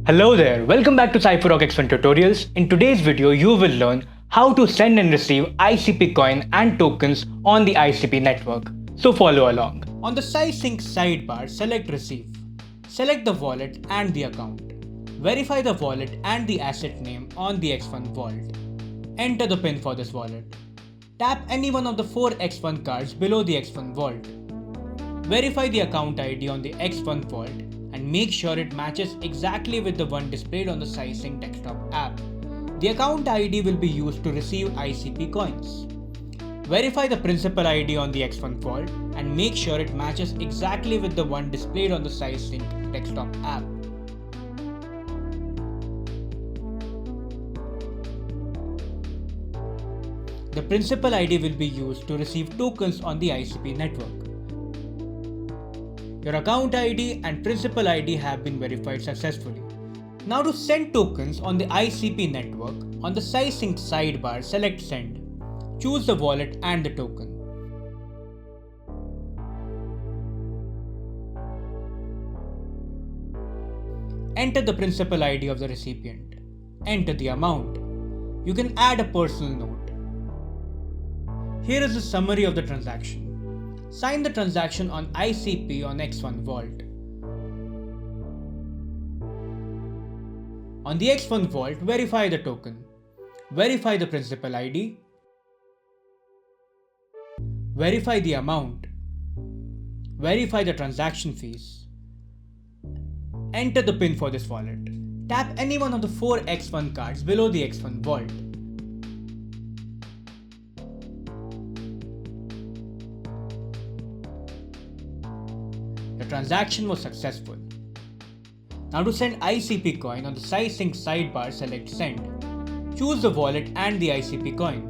Hello there, welcome back to Cypherock X1 tutorials. In today's video, you will learn how to send and receive ICP coin and tokens on the ICP network. So follow along. On the SiSync sidebar, select Receive. Select the wallet and the account. Verify the wallet and the asset name on the X1 vault. Enter the PIN for this wallet. Tap any one of the 4 X1 cards below the X1 vault. Verify the account ID on the X1 vault and make sure it matches exactly with the one displayed on the SiSync desktop app. The account ID will be used to receive ICP coins. Verify the principal ID on the X1 vault and make sure it matches exactly with the one displayed on the SiSync desktop app. The principal ID will be used to receive tokens on the ICP network. Your account ID and principal ID have been verified successfully. Now to send tokens on the ICP network, on the SiSync sidebar, select Send. Choose the wallet and the token. Enter the principal ID of the recipient. Enter the amount. You can add a personal note. Here is a summary of the transaction. Sign the transaction on ICP on X1 vault. On the X1 vault, verify the token. Verify the principal ID. Verify the amount. Verify the transaction fees. Enter the PIN for this wallet. Tap any one of the 4 X1 cards below the X1 vault. The transaction was successful. Now to send ICP coin on the SiSync sidebar, select Send. Choose the wallet and the ICP coin.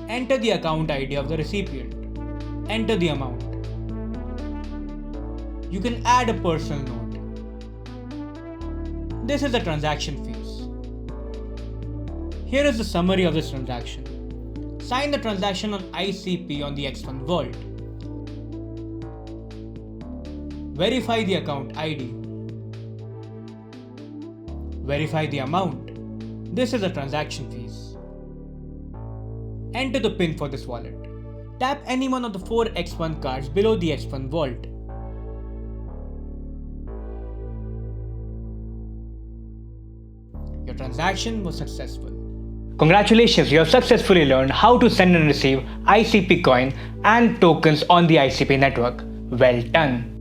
Enter the account ID of the recipient. Enter the amount. You can add a personal note. This is the transaction fees. Here is the summary of this transaction. Sign the transaction on ICP on the X1 vault. Verify the account ID. Verify the amount. This is the transaction fees. Enter the PIN for this wallet. Tap any one of the 4 X1 cards below the X1 vault. Your transaction was successful. Congratulations, you have successfully learned how to send and receive ICP coin and tokens on the ICP network. Well done.